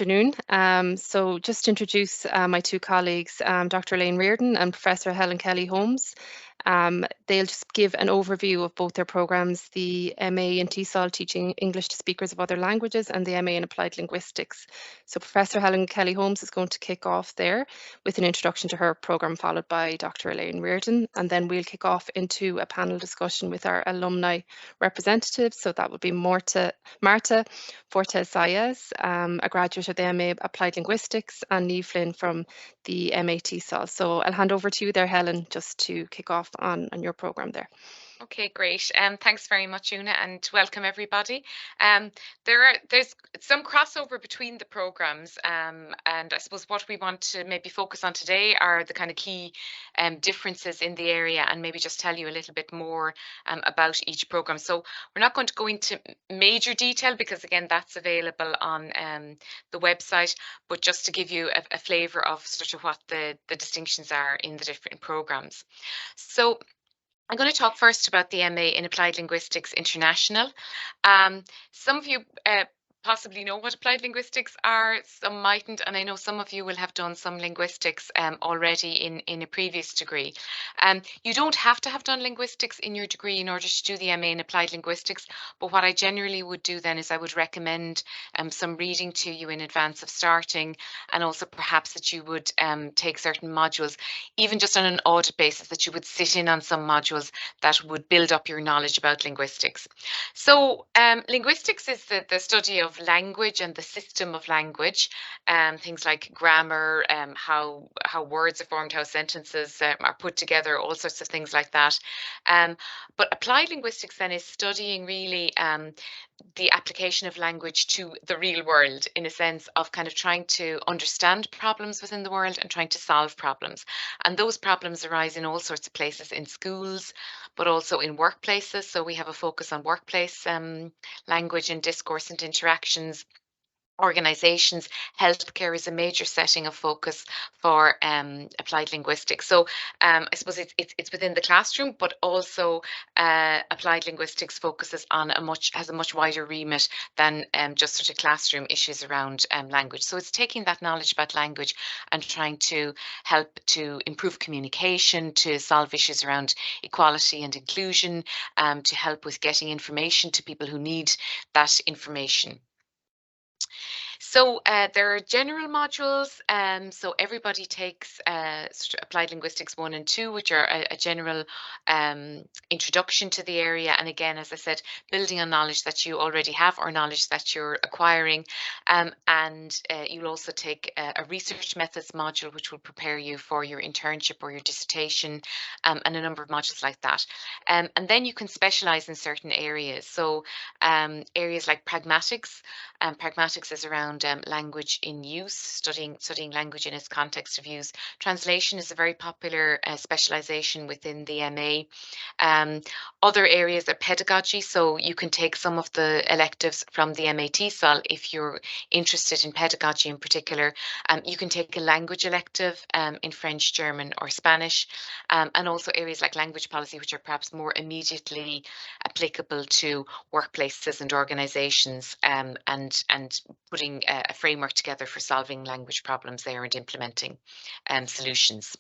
Afternoon. So just to introduce my two colleagues, Dr. Elaine Reardon and Professor Helen Kelly-Holmes. They'll just give an overview of both their programs, the MA in TESOL, Teaching English to Speakers of Other Languages, and the MA in Applied Linguistics. So Professor Helen Kelly-Holmes is going to kick off there with an introduction to her program, followed by Dr. Elaine Reardon, and then we'll kick off into a panel discussion with our alumni representatives. So that would be Marta Fortes Sayas, a graduate of the MA Applied Linguistics, and Neve Flynn from the MA TESOL. So I'll hand over to you there, Helen, just to kick off on your program there. Okay, great. Thanks very much, Una, and welcome everybody. There's some crossover between the programs, and I suppose what we want to maybe focus on today are the kind of key differences in the area, and maybe just tell you a little bit more about each program. So we're not going to go into major detail because, again, that's available on the website, but just to give you a flavour of sort of what the distinctions are in the different programs. So I'm going to talk first about the MA in Applied Linguistics International. Some of you possibly know what applied linguistics are, some mightn't, and I know some of you will have done some linguistics already in a previous degree. You don't have to have done linguistics in your degree in order to do the MA in applied linguistics, but what I generally would do then is I would recommend some reading to you in advance of starting, and also perhaps that you would take certain modules, even just on an audit basis, that you would sit in on some modules that would build up your knowledge about linguistics. So linguistics is the study of language and the system of language, things like grammar, how words are formed, how sentences are put together, all sorts of things like that. But applied linguistics then is studying really the application of language to the real world, in a sense of kind of trying to understand problems within the world and trying to solve problems. And those problems arise in all sorts of places, in schools, but also in workplaces. So we have a focus on workplace language and discourse and interactions. Organizations, healthcare is a major setting of focus for applied linguistics. So I suppose it's within the classroom, but also applied linguistics focuses on has a much wider remit than just sort of classroom issues around language. So it's taking that knowledge about language and trying to help to improve communication, to solve issues around equality and inclusion, to help with getting information to people who need that information. So there are general modules. So everybody takes sort of Applied Linguistics 1 and 2, which are a general introduction to the area. And again, as I said, building on knowledge that you already have or knowledge that you're acquiring. And you'll also take a research methods module, which will prepare you for your internship or your dissertation, and a number of modules like that. And then you can specialize in certain areas. So areas like pragmatics. Pragmatics is around language in use, studying language in its context of use. Translation is a very popular specialization within the MA. Other areas are pedagogy, so you can take some of the electives from the MA TESOL if you're interested in pedagogy in particular. You can take a language elective in French, German, or Spanish, and also areas like language policy, which are perhaps more immediately applicable to workplaces and organizations, and putting a framework together for solving language problems there and implementing solutions.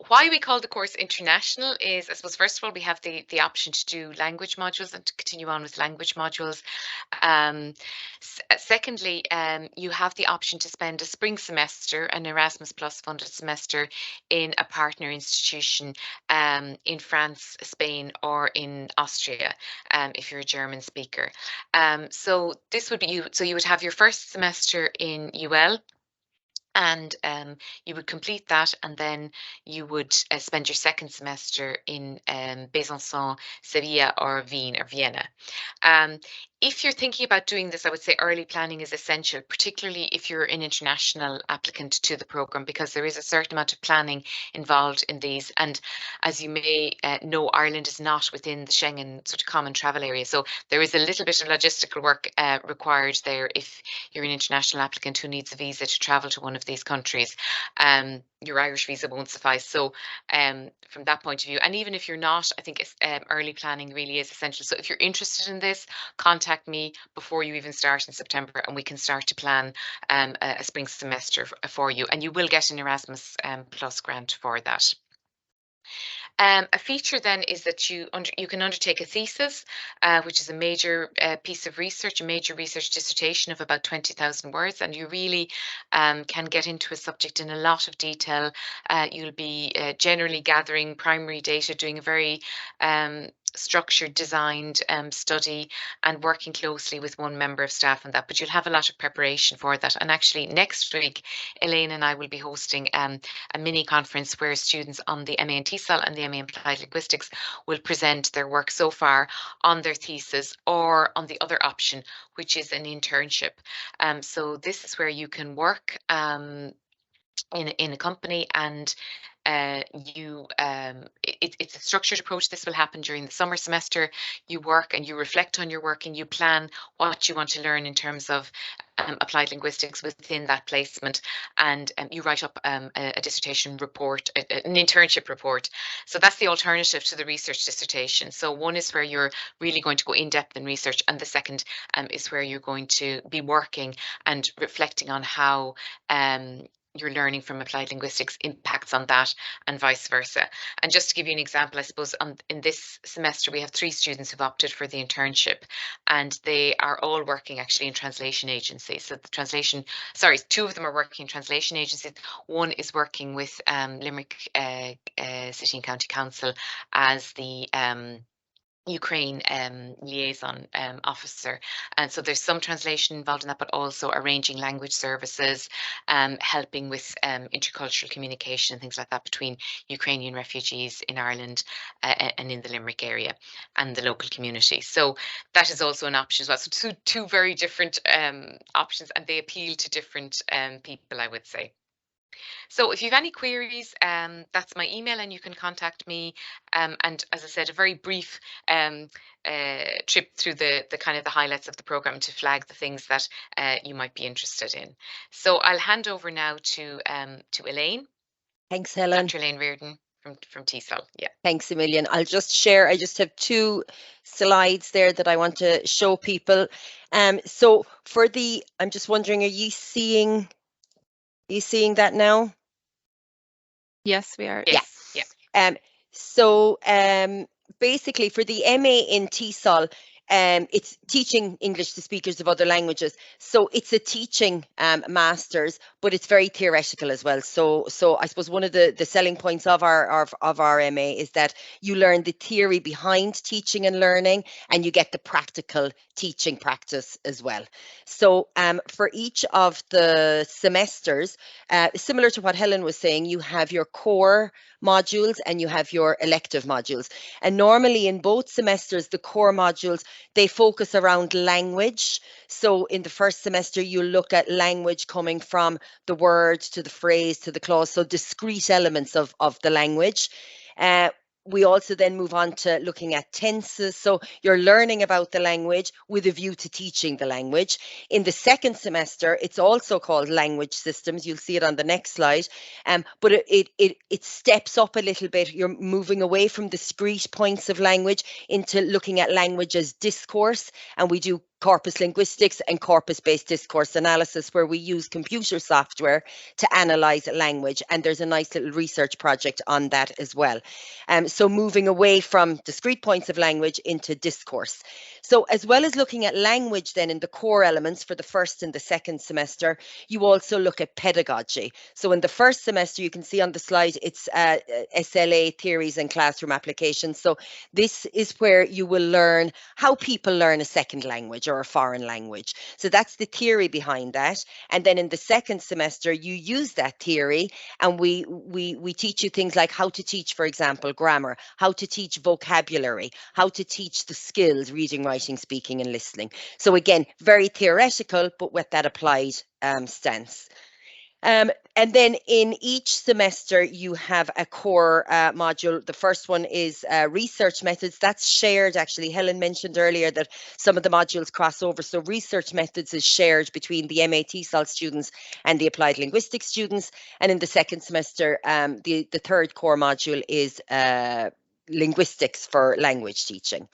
Why we call the course international is, I suppose, first of all, we have the option to do language modules and to continue on with language modules. Secondly, you have the option to spend a spring semester, an Erasmus Plus funded semester, in a partner institution in France, Spain, or in Austria, if you're a German speaker. So this would be you. So you would have your first semester in UL, and you would complete that, and then you would spend your second semester in Besançon, Sevilla, or Vienna. If you're thinking about doing this, I would say early planning is essential, particularly if you're an international applicant to the program, because there is a certain amount of planning involved in these. And as you may know, Ireland is not within the Schengen sort of common travel area. So there is a little bit of logistical work required there if you're an international applicant who needs a visa to travel to one of these countries. your Irish visa won't suffice. So from that point of view, and even if you're not, I think early planning really is essential. So if you're interested in this, contact me before you even start in September, and we can start to plan a spring semester for you. And you will get an Erasmus Plus grant for that. A feature then is that you can undertake a thesis, which is a major piece of research, a major research dissertation of about 20,000 words, and you really can get into a subject in a lot of detail. You'll be generally gathering primary data, doing a very structured, designed study, and working closely with one member of staff on that. But you'll have a lot of preparation for that. And actually, next week, Elaine and I will be hosting a mini conference where students on the MA in TESOL and the MA in Applied Linguistics will present their work so far on their thesis, or on the other option, which is an internship. So this is where you can work in a company, and it's a structured approach. This will happen during the summer semester. You work and you reflect on your work, and you plan what you want to learn in terms of applied linguistics within that placement, and you write up a dissertation report, an internship report. So that's the alternative to the research dissertation. So one is where you're really going to go in depth in research, and the second is where you're going to be working and reflecting on how your learning from applied linguistics impacts on that, and vice versa. And just to give you an example, I suppose in this semester we have 3 students who've opted for the internship, and they are all working actually in translation agencies. So 2 of them are working in translation agencies. One is working with Limerick City and County Council as the Ukraine liaison officer, and so there's some translation involved in that, but also arranging language services, helping with intercultural communication and things like that between Ukrainian refugees in Ireland and in the Limerick area and the local community. So that is also an option as well. So two very different options, and they appeal to different people, I would say. So if you have any queries, that's my email, and you can contact me. And as I said, a very brief trip through the kind of the highlights of the program to flag the things that you might be interested in. So I'll hand over now to Elaine. Thanks, Helen. Dr. Elaine Reardon from TESOL. Yeah. Thanks a million. I'll just share. I just have 2 slides there that I want to show people. So for I'm just wondering, are you seeing that now? Yes, we are. Yes. Yeah. So basically for the MA in TESOL, it's teaching English to speakers of other languages. So it's a teaching master's, but it's very theoretical as well. So I suppose one of the selling points of our MA is that you learn the theory behind teaching and learning, and you get the practical teaching practice as well. So for each of the semesters, similar to what Helen was saying, you have your core modules and you have your elective modules. And normally in both semesters, the core modules, they focus around language. So in the first semester, you look at language coming from the word to the phrase to the clause, so discrete elements of the language. We also then move on to looking at tenses. So you're learning about the language with a view to teaching the language. In the second semester, it's also called language systems. You'll see it on the next slide. But it steps up a little bit. You're moving away from discrete points of language into looking at language as discourse. And we do corpus linguistics and corpus-based discourse analysis, where we use computer software to analyze language. And there's a nice little research project on that as well. So moving away from discrete points of language into discourse. So as well as looking at language then in the core elements for the first and the second semester, you also look at pedagogy. So in the first semester, you can see on the slide, it's SLA theories and classroom applications. So this is where you will learn how people learn a second language or a foreign language. So that's the theory behind that. And then in the second semester, you use that theory, and we teach you things like how to teach, for example, grammar, how to teach vocabulary, how to teach the skills, reading, writing, speaking, and listening. So again, very theoretical, but with that applied stance. And then in each semester, you have a core module. The first one is research methods. That's shared, actually. Helen mentioned earlier that some of the modules cross over. So research methods is shared between the MA TESOL students and the Applied Linguistics students. And in the second semester, the third core module is linguistics for language teaching.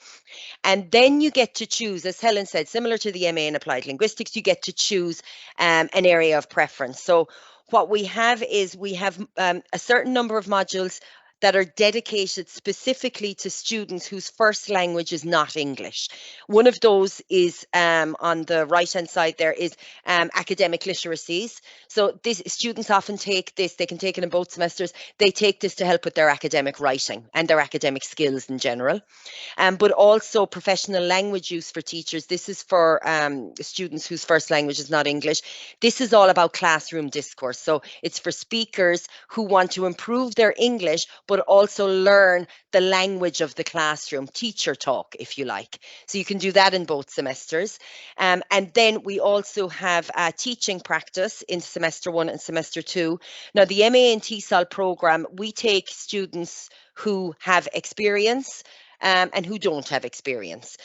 And then you get to choose, as Helen said, similar to the MA in Applied Linguistics, you get to choose an area of preference. So what we have is we have a certain number of modules that are dedicated specifically to students whose first language is not English. One of those is on the right-hand side there is academic literacies. So students often take this, they can take it in both semesters, they take this to help with their academic writing and their academic skills in general. But also professional language use for teachers. This is for students whose first language is not English. This is all about classroom discourse. So it's for speakers who want to improve their English, but also learn the language of the classroom, teacher talk, if you like. So you can do that in both semesters. And then we also have teaching practice in semester 1 and semester 2. Now, the MA in TESOL program, we take students who have experience and who don't have experience.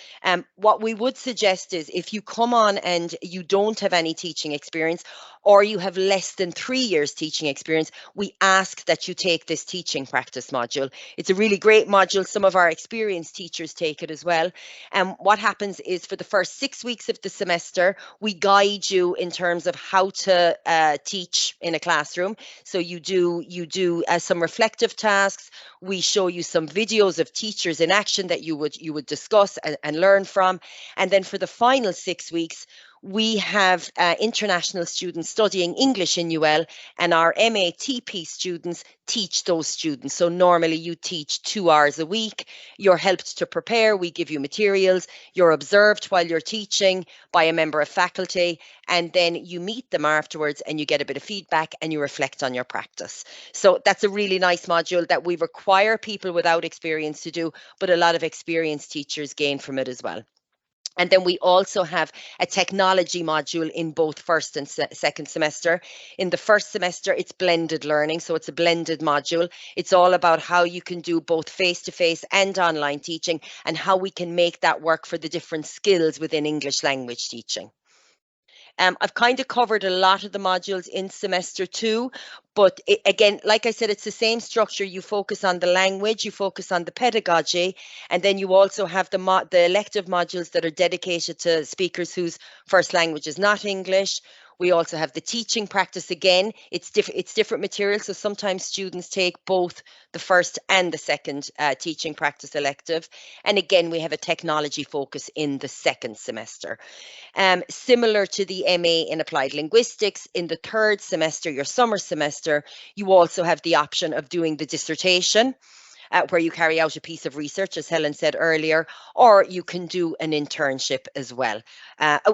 What we would suggest is if you come on and you don't have any teaching experience, or you have less than 3 years teaching experience, we ask that you take this teaching practice module. It's a really great module. Some of our experienced teachers take it as well. And what happens is for the first 6 weeks of the semester, we guide you in terms of how to teach in a classroom. So you do some reflective tasks. We show you some videos of teachers in action that you would discuss and learn from. And then for the final 6 weeks, we have international students studying English in UL, and our MATP students teach those students. So normally you teach 2 hours a week. You're helped to prepare. We give you materials. You're observed while you're teaching by a member of faculty, and then you meet them afterwards and you get a bit of feedback and you reflect on your practice. So that's a really nice module that we require people without experience to do, but a lot of experienced teachers gain from it as well. And then we also have a technology module in both first and second semester. In the first semester, it's blended learning. So it's a blended module. It's all about how you can do both face-to-face and online teaching and how we can make that work for the different skills within English language teaching. I've kind of covered a lot of the modules in semester 2, but again, like I said, it's the same structure. You focus on the language, you focus on the pedagogy, and then you also have the elective modules that are dedicated to speakers whose first language is not English. We also have the teaching practice. Again, it's different material. So sometimes students take both the first and the second teaching practice elective. And again, we have a technology focus in the second semester. Similar to the MA in Applied Linguistics, in the third semester, your summer semester, you also have the option of doing the dissertation, where you carry out a piece of research, as Helen said earlier, or you can do an internship as well,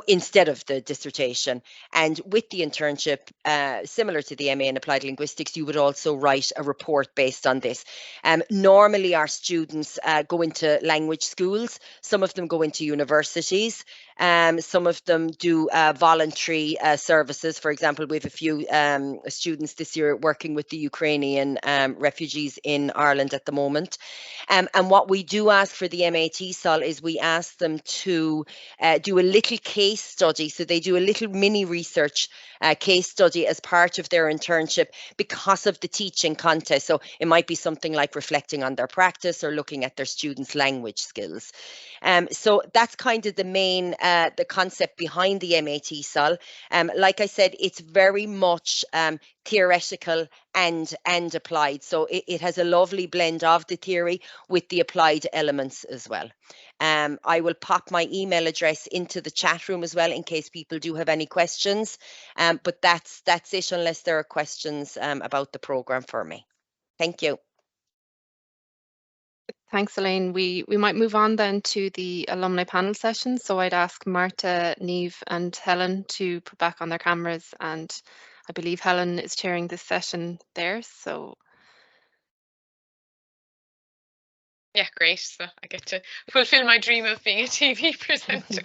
instead of the dissertation. And with the internship, similar to the MA in Applied Linguistics, you would also write a report based on this. Normally, our students go into language schools. Some of them go into universities. Some of them do voluntary services. For example, we have a few students this year working with the Ukrainian refugees in Ireland at the moment. And what we do ask for the MA TESOL is we ask them to do a little case study. So they do a little mini research case study as part of their internship because of the teaching contest. So it might be something like reflecting on their practice or looking at their students' language skills. So that's kind of the main, the concept behind the MA TESOL. Like I said, it's very much theoretical and applied. So it has a lovely blend of the theory with the applied elements as well. I will pop my email address into the chat room as well in case people do have any questions. But that's it, unless there are questions about the program for me. Thank you. Thanks, Elaine. We might move on then to the alumni panel session. So I'd ask Marta, Niamh and Helen to put back on their cameras, and I believe Helen is chairing this session there. So Yeah, great. So I get to fulfill my dream of being a TV presenter.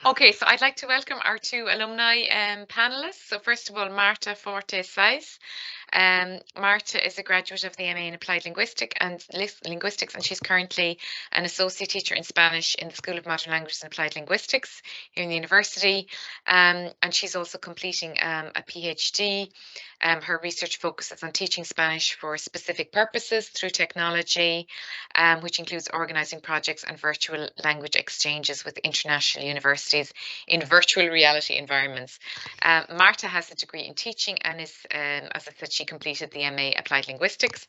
Okay, so I'd like to welcome our two alumni panelists. So first of all, Marta Forte Sais. Marta is a graduate of the MA in Applied Linguistics, and she's currently an associate teacher in Spanish in the School of Modern Languages and Applied Linguistics here in the university. And she's also completing a PhD. Her research focuses on teaching Spanish for specific purposes through technology, which includes organising projects and virtual language exchanges with international universities in virtual reality environments. Marta has a degree in teaching and is, as I said, she completed the MA Applied Linguistics.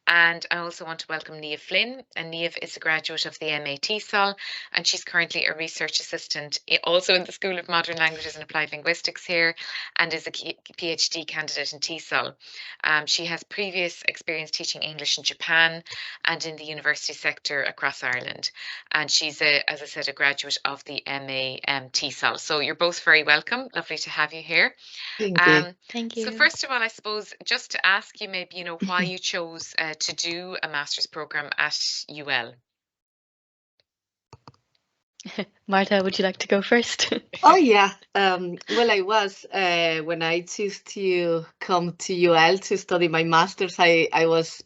And I also want to welcome Niamh Flynn. And Niamh is a graduate of the MA TESOL, and she's currently a research assistant also in the School of Modern Languages and Applied Linguistics here, and is a PhD candidate in TESOL. She has previous experience teaching English in Japan and in the university sector across Ireland. And she's, as I said, a graduate of the MA TESOL. So you're both very welcome. Lovely to have you here. Thank you. Thank you. So first of all, I suppose just to ask you maybe, you know, why you chose to do a master's program at UL. Marta, would you like to go first? Oh yeah. Well, I was when I chose to come to UL to study my master's. I was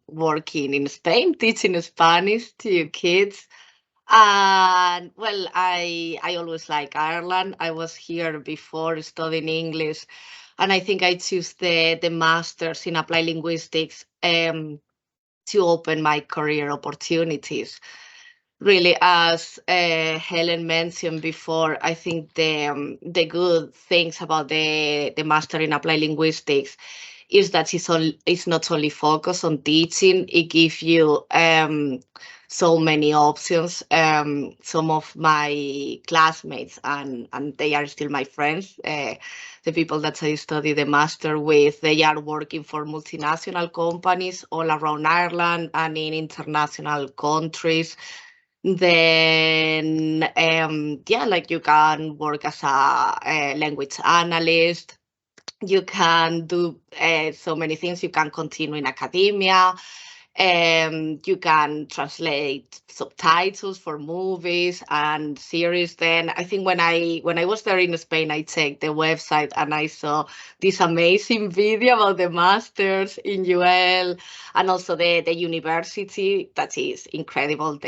working in Spain, teaching Spanish to kids. And well, I always like Ireland. I was here before studying English, and I think I chose the master's in applied linguistics to open my career opportunities. Really, as Helen mentioned before, I think the good things about the master in applied linguistics is that it's not only focused on teaching. It gives you so many options. Some of my classmates, and they are still my friends, the people that I study the master with, they are working for multinational companies all around Ireland and in international countries. Then, yeah, like you can work as a language analyst. You can do so many things. You can continue in academia. You can translate subtitles for movies and series. Then I think when I was there in Spain, I checked the website and I saw this amazing video about the masters in UL and also the university. That is incredible.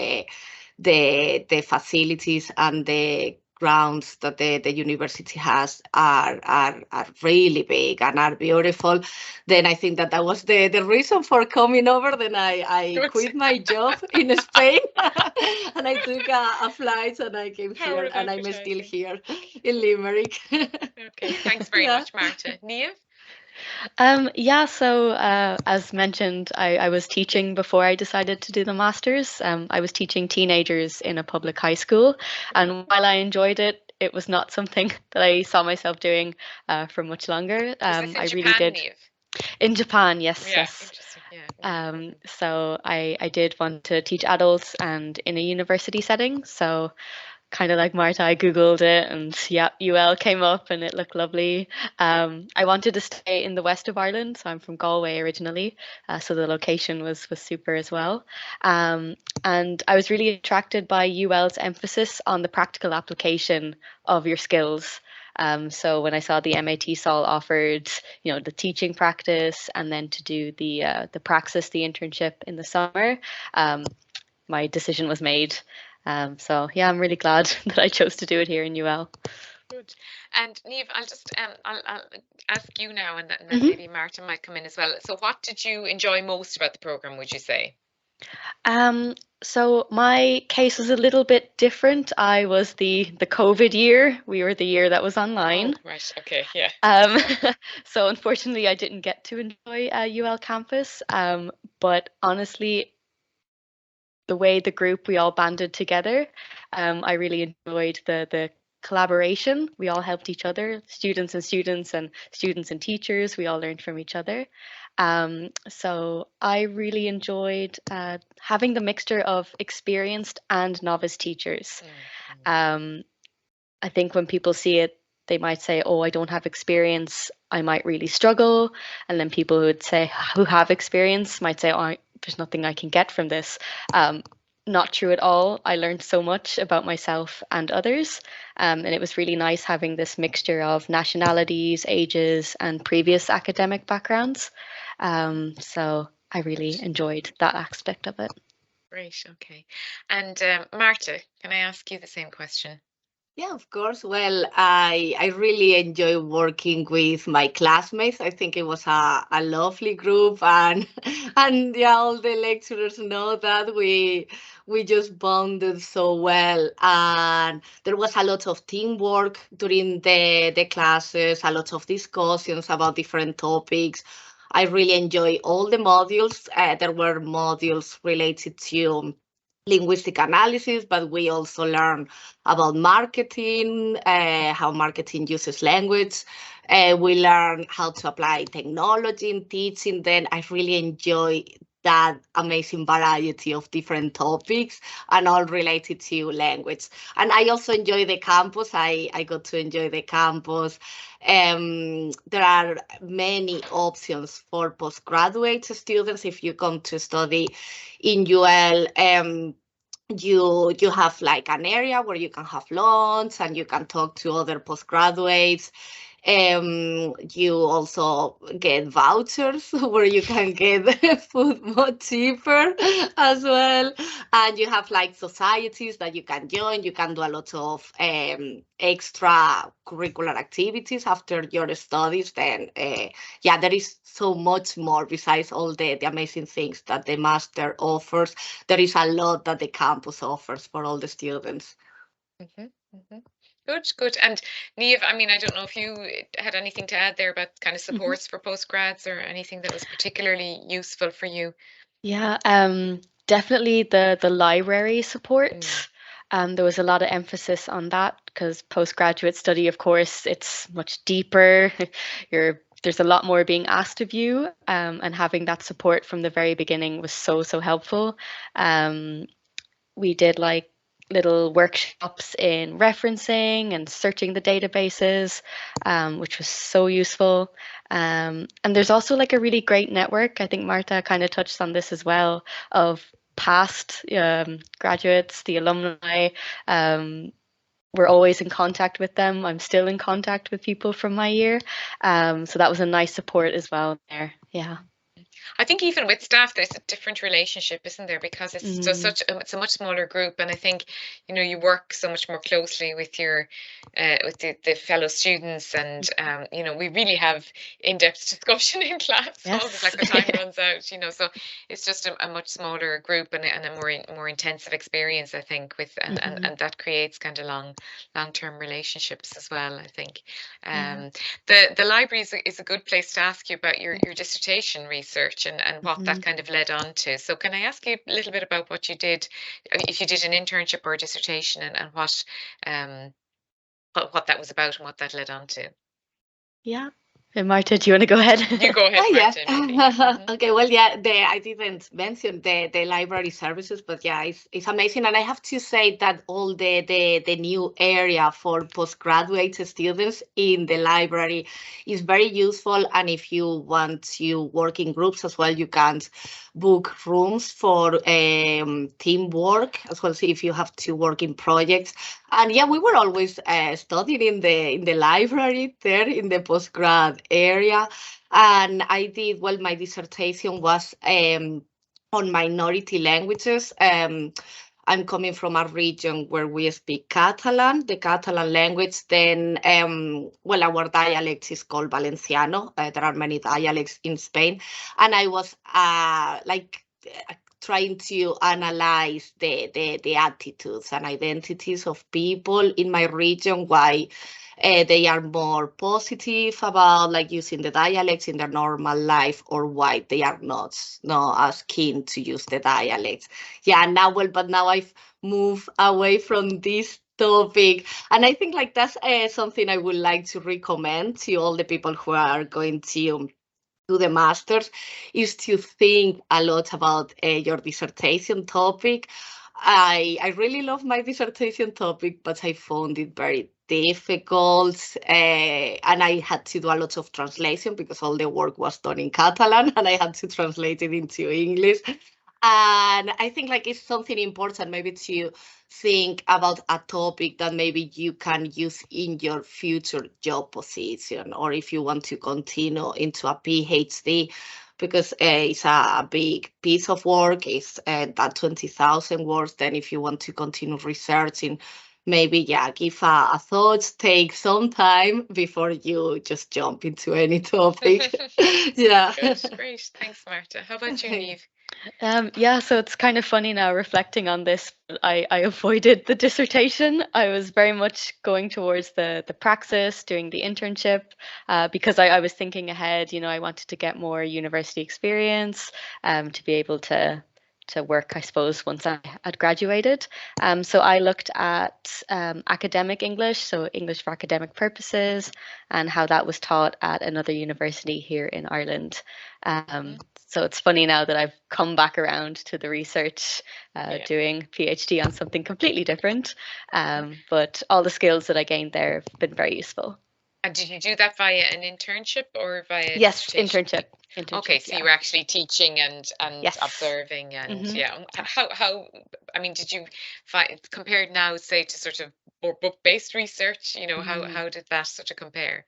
The facilities and the grounds that the university has are really big and are beautiful. Then I think that was the reason for coming over. Then I quit my job in Spain and I took a flight and I came here and I'm still here in Limerick. Okay, thanks very much, Marta. Niamh? Yeah, so as mentioned, I was teaching before I decided to do the master's. I was teaching teenagers in a public high school, and while I enjoyed it, it was not something that I saw myself doing for much longer. Was this in I Japan, really did. Niamh? In Japan, yes, Yeah, yes. interesting. Yeah. So I did want to teach adults and in a university setting. So kind of like Marta, I Googled it and yeah, UL came up and it looked lovely. I wanted to stay in the west of Ireland, so I'm from Galway originally, so the location was super as well. And I was really attracted by UL's emphasis on the practical application of your skills. So when I saw the MA TESOL offered, you know, the teaching practice and then to do the praxis, the internship in the summer, my decision was made. So yeah, I'm really glad that I chose to do it here in UL. Good. And Niamh, I'll just I'll ask you now, and then maybe Marta might come in as well. So what did you enjoy most about the program, would you say? So my case was a little bit different. I was the COVID year. We were the year that was online. Oh, right. Okay. Yeah. So unfortunately, I didn't get to enjoy UL campus. But honestly, the way the group we all banded together, I really enjoyed the collaboration. We all helped each other, students and teachers. We all learned from each other. So I really enjoyed having the mixture of experienced and novice teachers. I think when people see it, they might say, oh, I don't have experience, I might really struggle. And then people who would say, who have experience might say, oh, there's nothing I can get from this. Not true at all. I learned so much about myself and others, and it was really nice having this mixture of nationalities, ages, and previous academic backgrounds. So I really enjoyed that aspect of it. Great, okay. And Marta, can I ask you the same question? Yeah, of course. Well, I really enjoy working with my classmates. I think it was a lovely group, and and yeah, all the lecturers know that we just bonded so well, and there was a lot of teamwork during the classes, a lot of discussions about different topics. I really enjoy all the modules. There were modules related to linguistic analysis, but we also learn about marketing, how marketing uses language. We learn how to apply technology in teaching. Then I really enjoy that amazing variety of different topics and all related to language. And I also enjoy the campus. I got to enjoy the campus. There are many options for postgraduate students if you come to study in UL. You have like an area where you can have lunch and you can talk to other postgraduates. You also get vouchers where you can get food more cheaper as well. And you have like societies that you can join. You can do a lot of extra curricular activities after your studies. Then, yeah, there is so much more besides all the amazing things that the master offers. There is a lot that the campus offers for all the students. Good, good. And Niamh, I mean, I don't know if you had anything to add there about kind of supports for postgrads or anything that was particularly useful for you. Yeah, definitely the library support. There was a lot of emphasis on that because postgraduate study, of course, it's much deeper. There's a lot more being asked of you, and having that support from the very beginning was so helpful. We did like little workshops in referencing and searching the databases, which was so useful. And there's also like a really great network. I think Marta kind of touched on this as well, of past graduates, the alumni. We're always in contact with them. I'm still in contact with people from my year. So that was a nice support as well there. Yeah. I think even with staff, there's a different relationship, isn't there? Because it's it's a much smaller group, and I think you work so much more closely with your with the fellow students, and we really have in-depth discussion in class. Yes. Almost like the time runs out, so it's just a much smaller group and a more intensive experience, I think, with and that creates kind of long-term relationships as well, I think. The library is a good place to ask you about your dissertation research and what that kind of led on to. So can I ask you a little bit about what you did, if you did an internship or a dissertation, and what that was about and what that led on to? Yeah. And Marta, do you want to go ahead? You go ahead, Marta. Yeah. Okay, well, yeah, I didn't mention the library services, but yeah, it's amazing. And I have to say that all the new area for postgraduate students in the library is very useful. And if you want to work in groups as well, you can book rooms for teamwork as well. So if you have to work in projects. And yeah, we were always studying in the library there in the postgrad area. And I did, well, my dissertation was on minority languages. I'm coming from a region where we speak Catalan, the Catalan language. Then, well, our dialect is called Valenciano. There are many dialects in Spain. And I was trying to analyze the attitudes and identities of people in my region, why they are more positive about like using the dialects in their normal life, or why they are not as keen to use the dialects. Yeah, now I've moved away from this topic, and I think like that's something I would like to recommend to all the people who are going to do the masters, is to think a lot about your dissertation topic. I really love my dissertation topic, but I found it very difficult, and I had to do a lot of translation because all the work was done in Catalan and I had to translate it into English. And I think like it's something important maybe to think about a topic that maybe you can use in your future job position, or if you want to continue into a PhD, because it's a big piece of work. It's that 20,000 words. Then if you want to continue researching, maybe, yeah, give a thought, take some time before you just jump into any topic. Yeah. Good, great. Thanks, Marta. How about you, Niamh? Yeah, so it's kind of funny now reflecting on this. I avoided the dissertation. I was very much going towards the praxis, doing the internship, because I was thinking ahead. You know, I wanted to get more university experience, to be able to work, I suppose, once I had graduated. So I looked at academic English, so English for academic purposes, and how that was taught at another university here in Ireland. So it's funny now that I've come back around to the research, doing PhD on something completely different. But all the skills that I gained there have been very useful. And did you do that via an internship or via Yes, dissertation? internship. Okay, so you were actually teaching and Yes. observing and Mhm. yeah. How I mean, did you find compared now, say, to sort of more book-based research, you know, how did that sort of compare?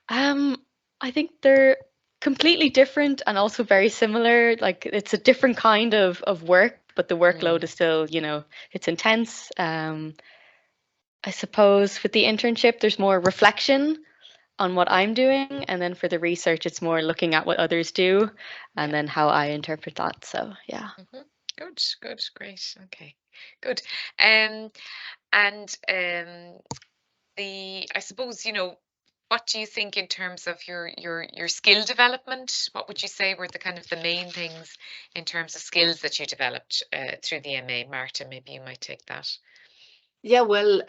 I think they're completely different and also very similar. Like it's a different kind of work, but the workload is still, you know, it's intense. I suppose with the internship, there's more reflection on what I'm doing, and then for the research, it's more looking at what others do and then how I interpret that. So yeah. Good, great. Okay, good. And I suppose, you know, what do you think in terms of your skill development? What would you say were the kind of the main things in terms of skills that you developed through the MA? Marta, maybe you might take that. Yeah, well,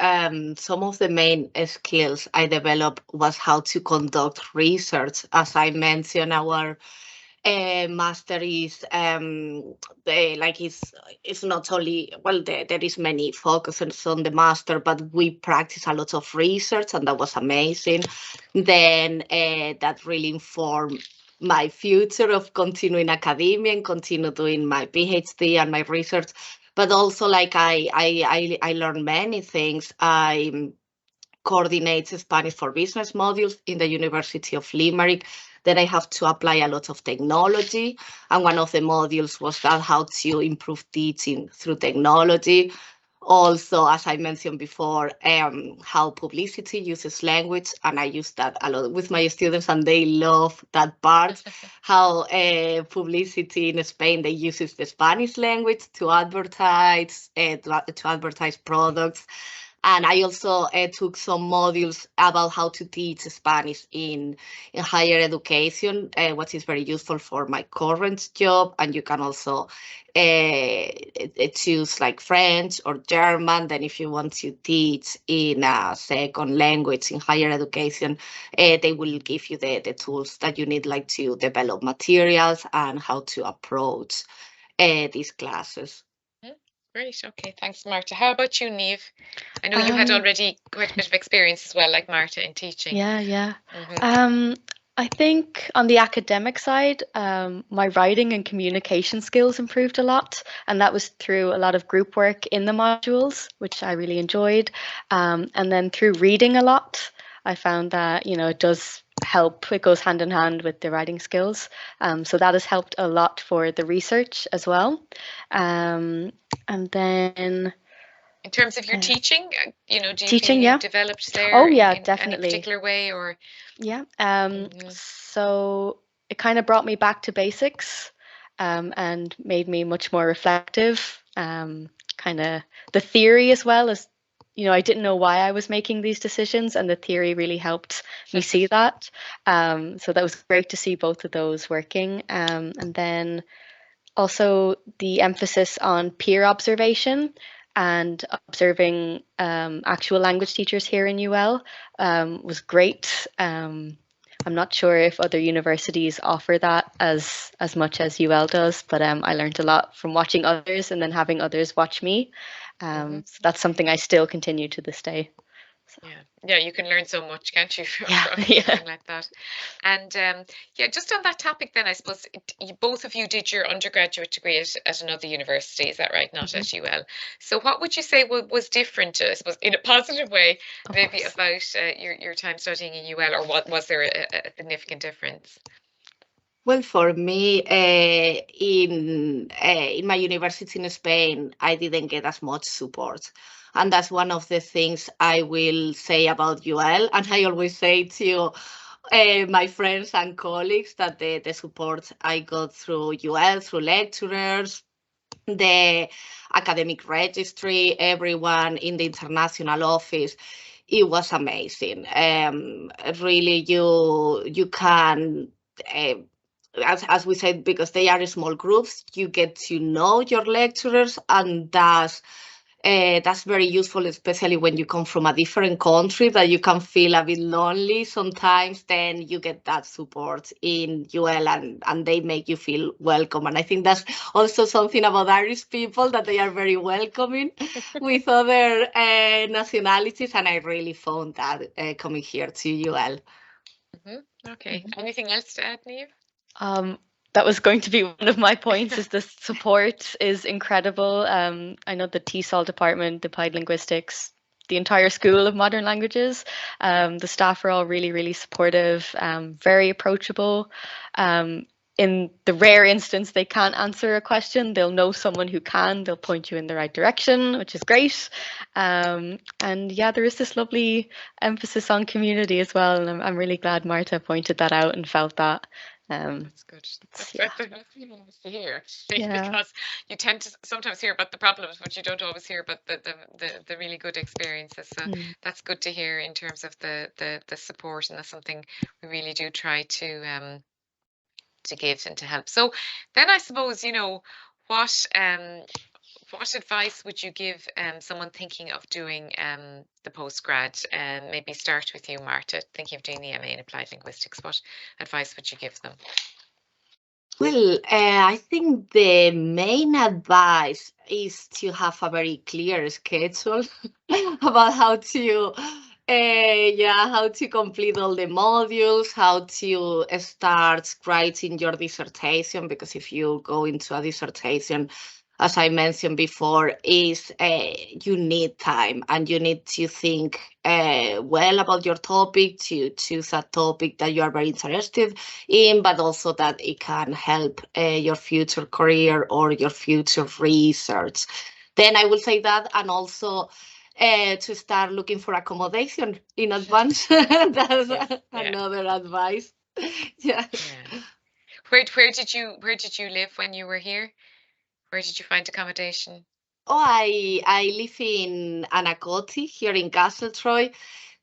some of the main skills I developed was how to conduct research. As I mentioned, our master is it's not only, well, there is many focuses on the master, but we practice a lot of research, and that was amazing. Then that really informed my future of continuing academia and continue doing my PhD and my research. But also, like I learned many things. I coordinate Spanish for Business modules in the University of Limerick. Then I have to apply a lot of technology. And one of the modules was that how to improve teaching through technology. Also, as I mentioned before, how publicity uses language, and I use that a lot with my students, and they love that part. How publicity in Spain, they uses the Spanish language to advertise products. And I also took some modules about how to teach Spanish in higher education, which is very useful for my current job. And you can also choose like French or German. Then if you want to teach in a second language in higher education, they will give you the tools that you need, like to develop materials and how to approach these classes. Great. Okay. Thanks, Marta. How about you, Niamh? I know you had already quite a bit of experience as well, like Marta, in teaching. Yeah. I think on the academic side, my writing and communication skills improved a lot, and that was through a lot of group work in the modules, which I really enjoyed. And then through reading a lot, I found that, you know, it does help. It goes hand in hand with the writing skills. So that has helped a lot for the research as well. And then in terms of your teaching, you know, do you teaching, feel you yeah, developed there oh yeah, in definitely any particular way, or yeah. So it kind of brought me back to basics, and made me much more reflective. Kind of the theory as well as, you know, I didn't know why I was making these decisions, and the theory really helped me see that. So that was great to see both of those working. And then also the emphasis on peer observation and observing actual language teachers here in UL was great. I'm not sure if other universities offer that as much as UL does, but I learned a lot from watching others and then having others watch me. So that's something I still continue to this day. Yeah, you can learn so much, can't you, from Yeah. something like that. And yeah, just on that topic then, I suppose both of you did your undergraduate degree at another university, is that right? Not at UL. So what would you say was different, I suppose, in a positive way, maybe about your time studying in UL, or what was there a significant difference? Well, for me, in my university in Spain, I didn't get as much support. And that's one of the things I will say about UL. And I always say to my friends and colleagues that the support I got through UL, through lecturers, the academic registry, everyone in the international office, it was amazing. Really, you can, as we said, because they are small groups, you get to know your lecturers, and that's very useful, especially when you come from a different country, that you can feel a bit lonely sometimes. Then you get that support in UL, and they make you feel welcome. And I think that's also something about Irish people, that they are very welcoming with other nationalities. And I really found that coming here to UL. Okay. Anything else to add, Niamh? That was going to be one of my points, is the support is incredible. I know the TESOL department, the Applied Linguistics, the entire School of Modern Languages, the staff are all really, really supportive, very approachable. In the rare instance they can't answer a question, they'll know someone who can, they'll point you in the right direction, which is great. And yeah, there is this lovely emphasis on community as well, and I'm really glad Marta pointed that out and felt that. That's good. That's really nice to hear, actually, Yeah. because you tend to sometimes hear about the problems, but you don't always hear about the really good experiences. So that's good to hear in terms of the support, and that's something we really do try to give and to help. So then I suppose, what advice would you give someone thinking of doing the postgrad? Maybe start with you, Marta, thinking of doing the MA in Applied Linguistics. What advice would you give them? Well, I think the main advice is to have a very clear schedule about how to complete all the modules, how to start writing your dissertation, because if you go into a dissertation, as I mentioned before, you need time, and you need to think well about your topic, to choose a topic that you are very interested in, but also that it can help your future career or your future research. Then I will say that, and also to start looking for accommodation in advance. That's another advice. Yeah. Where did you live when you were here? Where did you find accommodation? Oh, I live in Anacoti here in Castletroy.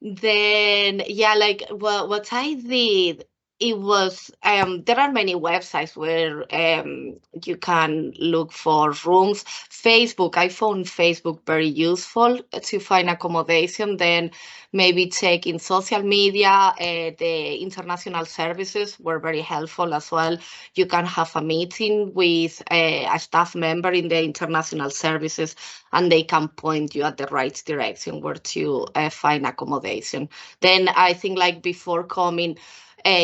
Then yeah, like what I did, it was there are many websites where you can look for rooms. I found Facebook very useful to find accommodation. Then maybe check in social media. The international services were very helpful as well. You can have a meeting with a staff member in the international services, and they can point you at the right direction where to find accommodation. Then I think, like, before coming,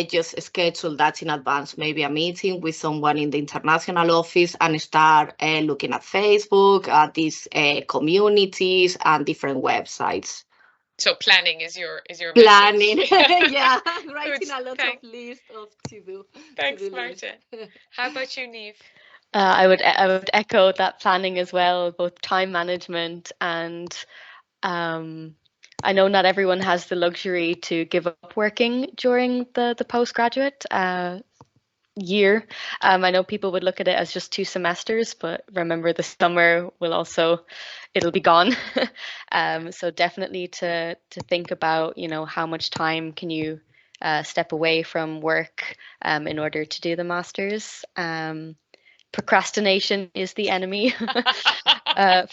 just schedule that in advance, maybe a meeting with someone in the international office, and start looking at Facebook, at these communities and different websites. So planning is your planning. message. Yeah, writing a lot of lists of to do. Thanks, Marta. How about you, Niamh? I would echo that planning as well, both time management and I know not everyone has the luxury to give up working during the postgraduate year. I know people would look at it as just 2 semesters, but remember the summer it'll be gone. So definitely to think about, how much time can you step away from work in order to do the masters. Procrastination is the enemy.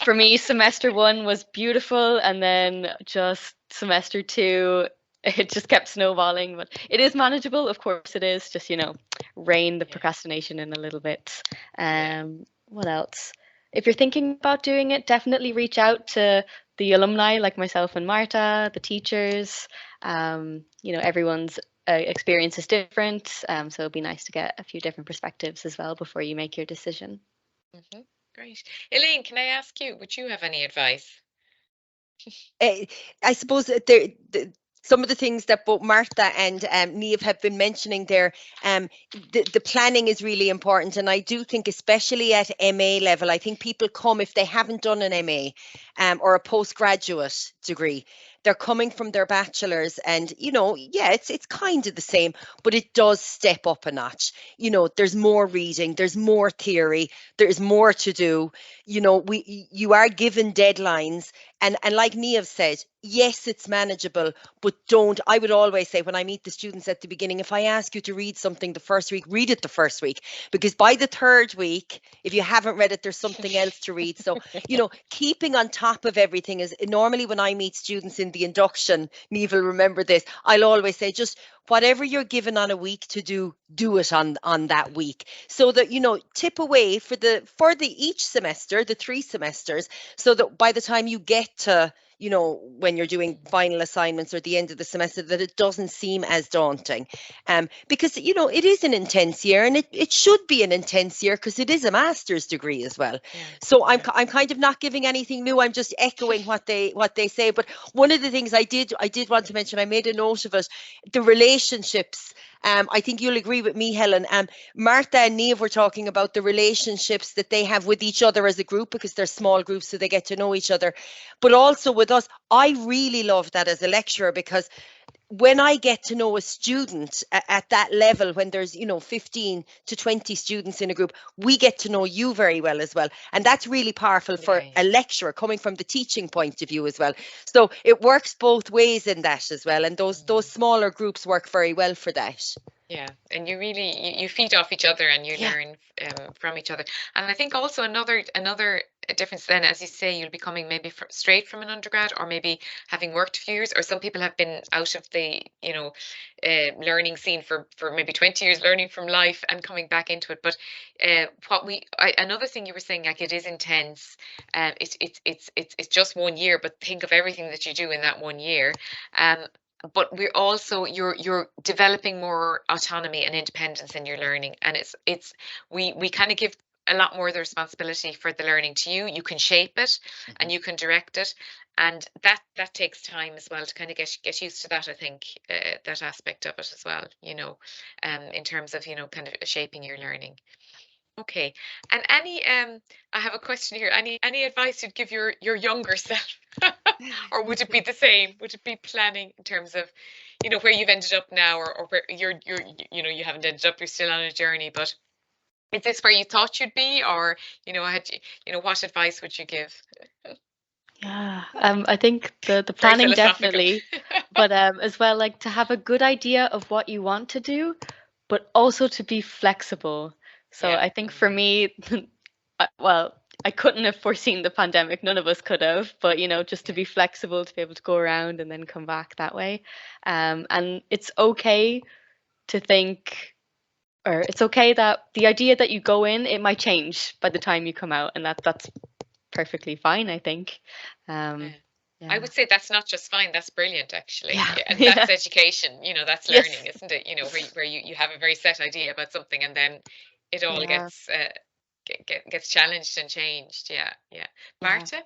For me, semester 1 was beautiful, and then just semester 2, it just kept snowballing. But it is manageable, of course it is. Just rein the procrastination in a little bit. What else? if you're thinking about doing it, definitely reach out to the alumni like myself and Marta, the teachers. Everyone's experience is different, so it'd be nice to get a few different perspectives as well before you make your decision. Great. Elaine, can I ask you, would you have any advice? I suppose some of the things that both Marta and Niamh have been mentioning there, the planning is really important. And I do think, especially at MA level, I think people come, if they haven't done an MA or a postgraduate degree, they're coming from their bachelor's, and it's kind of the same, but it does step up a notch. There's more reading, there's more theory, there's more to do. You are given deadlines, and like Niamh said, yes, it's manageable, but I would always say, when I meet the students at the beginning, if I ask you to read something the first week, read it the first week, because by the third week, if you haven't read it, there's something else to read. So, keeping on top of everything is normally, when I meet students in the induction, Niamh will remember this, I'll always say, just whatever you're given on a week to do it on that week, so that tip away for each semester, the 3 semesters, so that by the time you get to when you're doing final assignments or the end of the semester, that it doesn't seem as daunting, because it is an intense year, and it should be an intense year because it is a master's degree as well. So I'm kind of not giving anything new, I'm just echoing what they say. But one of the things I did want to mention, I made a note of it, the relationships. I think you'll agree with me, Helen. Marta and Niamh were talking about the relationships that they have with each other as a group, because they're small groups, so they get to know each other. But also with us, I really love that as a lecturer, because when I get to know a student at that level, when there's 15 to 20 students in a group, we get to know you very well as well, and that's really powerful for a lecturer coming from the teaching point of view as well. So it works both ways in that as well, and those smaller groups work very well for that. Yeah, and you really you feed off each other, and you learn from each other. And I think also another difference then, as you say, you'll be coming maybe straight from an undergrad, or maybe having worked a few years, or some people have been out of the learning scene for maybe 20 years, learning from life and coming back into it. But another thing you were saying, like, it is intense. It's just 1 year, but think of everything that you do in that 1 year. But we're also you're developing more autonomy and independence in your learning, and we kind of give a lot more of the responsibility for the learning to you. You can shape it, and you can direct it, and that takes time as well to kind of get used to that. I think that aspect of it as well, in terms of kind of shaping your learning. Okay, and I have a question here. Any advice you'd give your younger self, or would it be the same? Would it be planning in terms of, where you've ended up now, or where you haven't ended up? You're still on a journey, but is this where you thought you'd be, or what advice would you give? Yeah, I think the planning definitely, but as well, like, to have a good idea of what you want to do, but also to be flexible. So I think for me, well, I couldn't have foreseen the pandemic. None of us could have, but just to be flexible, to be able to go around and then come back that way. And it's okay to think, or it's okay that the idea that you go in, it might change by the time you come out, and that's perfectly fine, I think. I would say that's not just fine, that's brilliant, actually. And that's education, that's learning, isn't it? Where you have a very set idea about something, and then it all gets challenged and changed. Marta?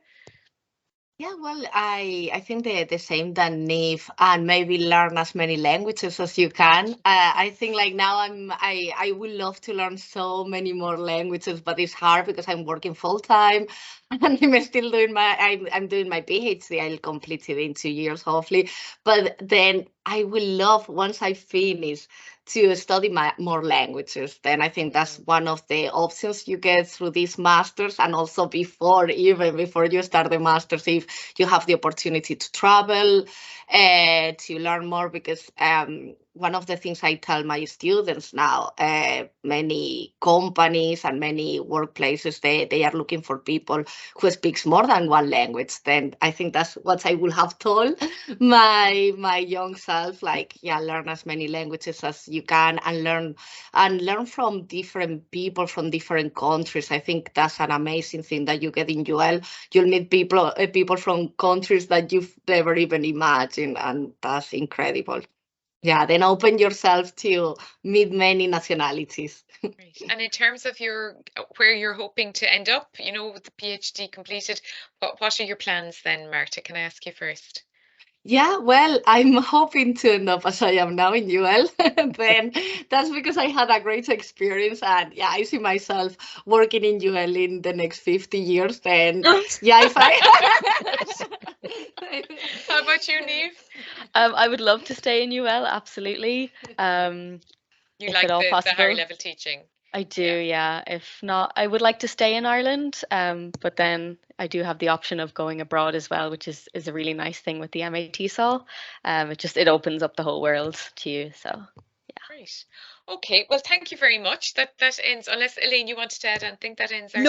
Yeah, well, I think the same than Niamh, and maybe learn as many languages as you can. I think, like, now I would love to learn so many more languages, but it's hard because I'm working full time, and I'm still doing I'm doing my PhD. I'll complete it in 2 years, hopefully. But then I will love, once I finish, to study more languages. Then I think that's one of the options you get through these masters, and also even before you start the masters, if you have the opportunity to travel, to learn more, because one of the things I tell my students now, many companies and many workplaces, they are looking for people who speaks more than one language. Then I think that's what I would have told my young self, like, yeah, learn as many languages as you can and learn from different people from different countries. I think that's an amazing thing that you get in UL. You'll meet people from countries that you've never even imagined, and that's incredible. Yeah, then open yourself to meet many nationalities. Great. And in terms of where you're hoping to end up, with the PhD completed, what are your plans then, Marta? Can I ask you first? Yeah, well, I'm hoping to end up as I am now in UL. Then that's because I had a great experience, and yeah, I see myself working in UL in the next 50 years. Then yeah, if I How about you, Niamh? I would love to stay in UL, absolutely. You if like at all the possible. higher level teaching? I do, yeah. If not, I would like to stay in Ireland, but then I do have the option of going abroad as well, which is a really nice thing with the MA TESOL. It opens up the whole world to you. So yeah. Great. Okay, well, thank you very much. That ends, unless Elaine, you wanted to add, and think that ends our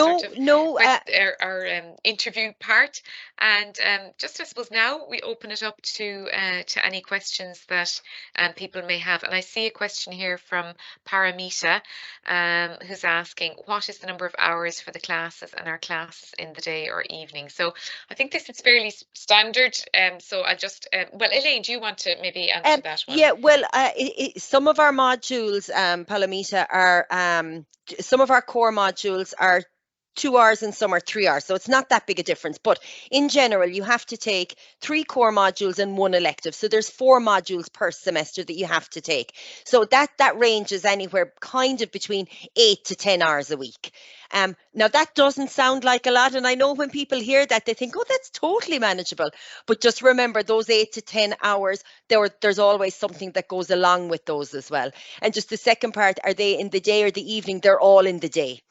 our interview part. And just I suppose now we open it up to any questions that people may have. And I see a question here from Paramita, who's asking, what is the number of hours for the classes and our classes in the day or evening? So I think this is fairly standard. So I'll just well, Elaine, do you want to maybe answer that one? Yeah, well, some of our modules, Palamita, are some of our core modules are 2 hours and some are 3 hours. So it's not that big a difference. But in general, you have to take 3 core modules and 1 elective. So there's 4 modules per semester that you have to take. So that ranges anywhere kind of between 8 to 10 hours a week. Now that doesn't sound like a lot, and I know when people hear that they think, oh, that's totally manageable. But just remember, those 8 to 10 hours, there's always something that goes along with those as well. And just the second part, are they in the day or the evening? They're all in the day.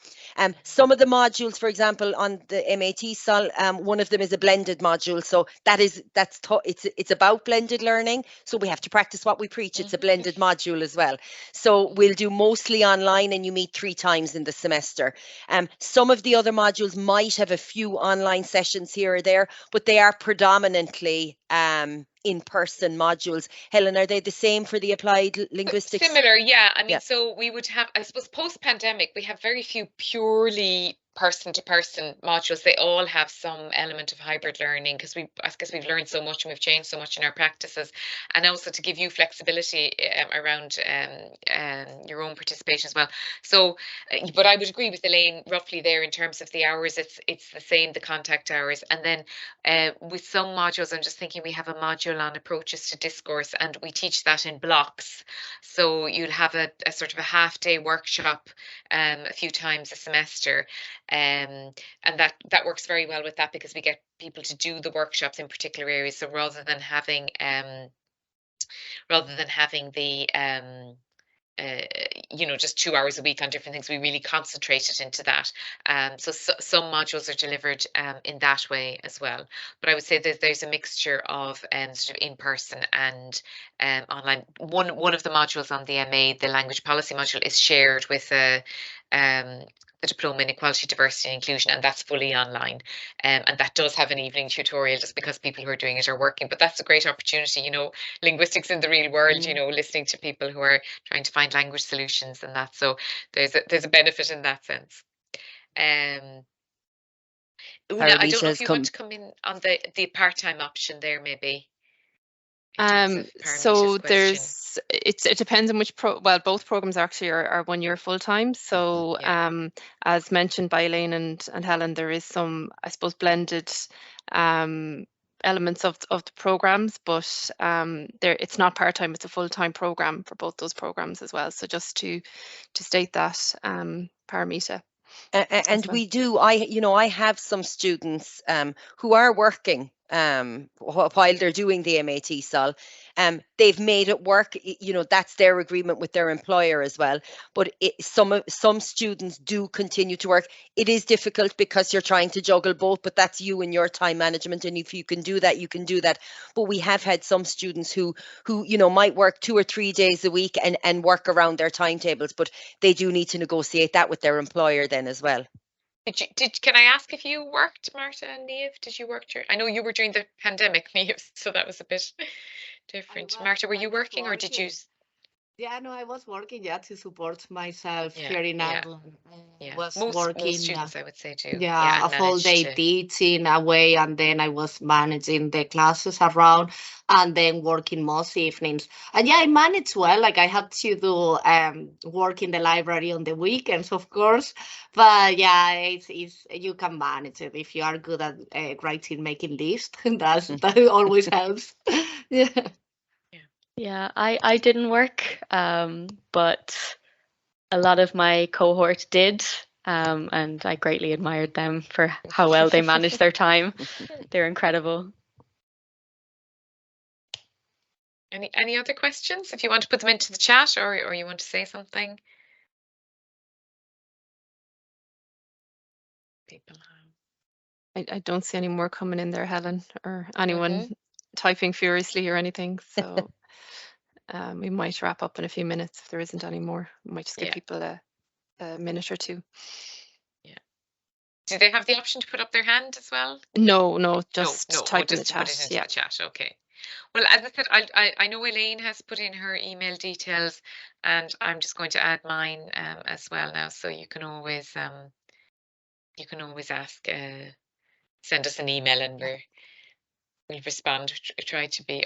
Some of the modules, for example, on the MA TESOL, one of them is a blended module. So it's about blended learning. So we have to practice what we preach. It's a blended module as well. So we'll do mostly online, and you meet 3 times in the semester. Some of the other modules might have a few online sessions here or there, but they are predominantly in-person modules. Helen, are they the same for the applied linguistics? Similar, yeah. I mean, so we would have, I suppose, post-pandemic, we have very few purely person-to-person modules. They all have some element of hybrid learning because I guess we've learned so much and we've changed so much in our practices, and also to give you flexibility around your own participation as well. So, but I would agree with Elaine roughly there in terms of the hours. It's the same, the contact hours, and then with some modules, I'm just thinking we have a module on approaches to discourse, and we teach that in blocks. So you'll have a sort of a half-day workshop a few times a semester. And that works very well with that because we get people to do the workshops in particular areas. So rather than having the just 2 hours a week on different things, we really concentrate it into that. So some modules are delivered in that way as well. But I would say that there's a mixture of sort of in-person and online. One of the modules on the MA, the language policy module, is shared with the Diploma in Equality, Diversity and Inclusion, and that's fully online. And that does have an evening tutorial just because people who are doing it are working. But that's a great opportunity, linguistics in the real world, listening to people who are trying to find language solutions and that. So there's a benefit in that sense. Una, I don't know if you want to come in on the part-time option there, maybe. So it depends on which both programs actually are 1 year full time. So as mentioned by Elaine and Helen, there is some, I suppose, blended elements of the programs, but it's not part time; it's a full time program for both those programs as well. So just to state that, Paramita. And we do. I have some students who are working while they're doing the MA TESOL. They've made it work. You know, that's their agreement with their employer as well. But some students do continue to work. It is difficult because you're trying to juggle both, but that's you and your time management. And if you can do that, you can do that. But we have had some students who you know, might work 2 or 3 days a week and work around their timetables, but they do need to negotiate that with their employer then as well. Can I ask if you worked, Marta and Niamh? Did you work during? I know you were during the pandemic, Niamh, so that was a bit different. Marta, were you working or did you? Yeah, no, I was working, to support myself Yeah, here in yeah, Ireland. I was Most working, students, I would say too. yeah, a and full day managed to- teaching away, and then I was managing the classes around, and then working most evenings. And yeah, I managed well. Like I had to do work in the library on the weekends, of course. But yeah, it's you can manage it if you are good at writing, making lists. That always helps. Yeah. Yeah, I didn't work, but a lot of my cohort did, and I greatly admired them for how well they managed their time. They're incredible. Any other questions? If you want to put them into the chat or you want to say something. People have. I don't see any more coming in there, Helen, or anyone typing furiously or anything. So we might wrap up in a few minutes if there isn't any more. We might just give people a minute or two. Yeah. Do they have the option to put up their hand as well? No, just type in the chat. Put it into the chat. Okay. Well, as I said, I know Elaine has put in her email details, and I'm just going to add mine as well now. So you can always ask, send us an email, and we'll respond. Try to be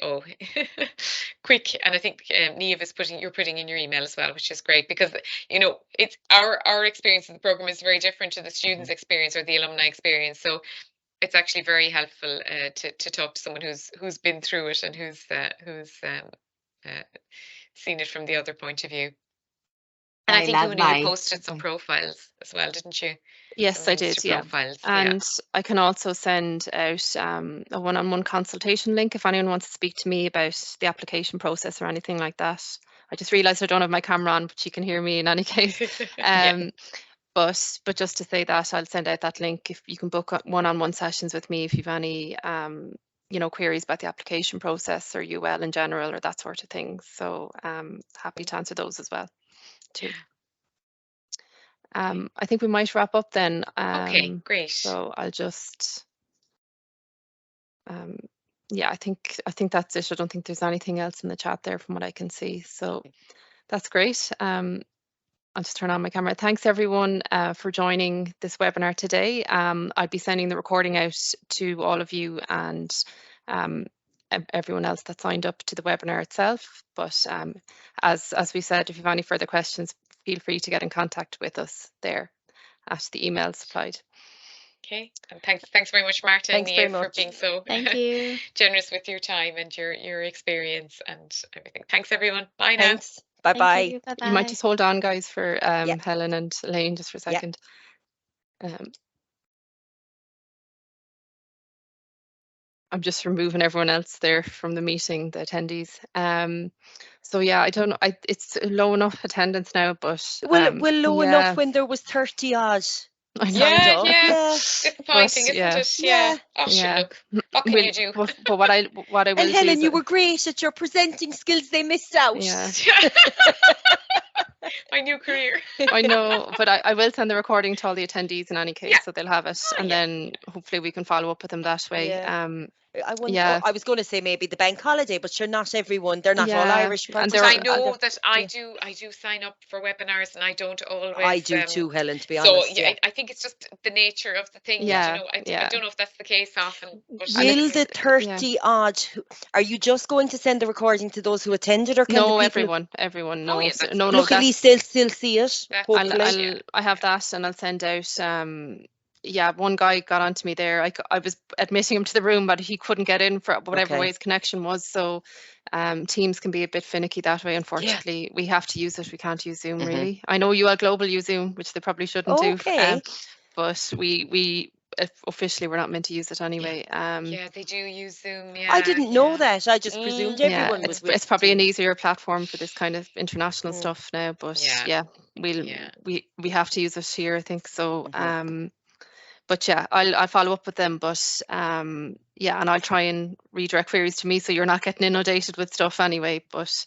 quick. And I think Niamh you're putting in your email as well, which is great because you know it's our experience in the program is very different to the students' experience or the alumni experience. So it's actually very helpful to talk to someone who's been through it and who's seen it from the other point of view. And I think you posted some profiles as well, didn't you? Yes, I did. Yeah. Profiles, and I can also send out a one-on-one consultation link if anyone wants to speak to me about the application process or anything like that. I just realized I don't have my camera on, but you can hear me in any case. But just to say that, I'll send out that link if you can book one-on-one sessions with me if you've any queries about the application process or UL in general or that sort of thing. So happy to answer those as well too. I think we might wrap up then. Okay, great. So I'll just I think that's it. I don't think there's anything else in the chat there from what I can see. So that's great. I'll just turn on my camera. Thanks everyone for joining this webinar today. I'll be sending the recording out to all of you and everyone else that signed up to the webinar itself. But as we said, if you have any further questions, feel free to get in contact with us there at the email supplied. Okay, and thanks very much, Marta and Niamh, for being so generous with your time and your experience and everything. Thanks everyone. Bye now. Thanks. Bye-bye. You might just hold on, guys, for Helen and Elaine just for a second. I'm just removing everyone else there from the meeting, the attendees. So yeah, I don't know. It's low enough attendance now, but low enough when there was 30 odd. Yeah. Disappointing, isn't it? Yeah. Oh, look, what can you do? But what I will and Helen, you were great at your presenting skills. They missed out. Yeah. My new career. I know, but I will send the recording to all the attendees in any case, so they'll have it, and then hopefully we can follow up with them that way. I was going to say maybe the bank holiday, but you're not everyone. They're not all Irish. And I know that I do sign up for webinars, and I don't always. I do too, Helen. To be honest. So I think it's just the nature of the thing. I don't know if that's the case often. But will the 30 odd? Are you just going to send the recording to those who attended, or can no? Everyone knows. No. Luckily, still see it. I have that, and I'll send out. One guy got onto me there. I was admitting him to the room, but he couldn't get in for whatever way his connection was. So Teams can be a bit finicky that way. Unfortunately, we have to use it. We can't use Zoom really. I know UL Global use Zoom, which they probably shouldn't do. But officially we're not meant to use it anyway. Yeah, they do use Zoom. Yeah, I didn't know yeah. that. I just presumed Mm, Yeah, everyone was with it's probably an Teams. easier platform for this kind of international Mm. stuff now, but Yeah. yeah, Yeah. we have to use it here, I think so. Mhm. But yeah, I'll follow up with them, but yeah, and I'll try and redirect queries to me so you're not getting inundated with stuff anyway. But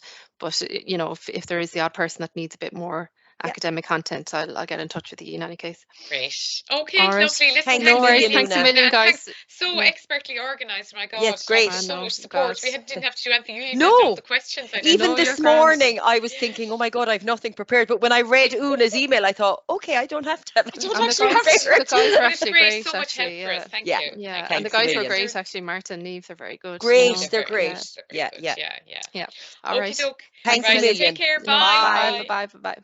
you know, if there is the odd person that needs a bit more Yeah. academic content, I'll get in touch with you in any case. Great. Okay, All right. lovely. Listen, Thanks No a worries. million, Thanks a Una. million, and guys. thanks, so Yeah. expertly organised. My God, Yes, great. like, so No, much support. We God. didn't have to do anything. You even No. answered all the questions. I didn't Even No, know. you're this grand. morning, I was thinking, oh my God, I've nothing prepared. But when I read Una's email, I thought, okay, I don't have to. I don't don't And the actually have have to to. prepare the it. guys were But it's actually great. great, So much help actually. for us. Yeah. Thank Yeah. you. Yeah, Thank and the Thanks a guys were million. great, actually. Marta and Neve, they're very good. you Great, know. they're very great. good. They're very Yeah, good. yeah. Yeah, yeah. Yeah. All right. Okey-doke. Thanks Right, a so million. take care. No, Bye. bye. Bye. Bye. Bye.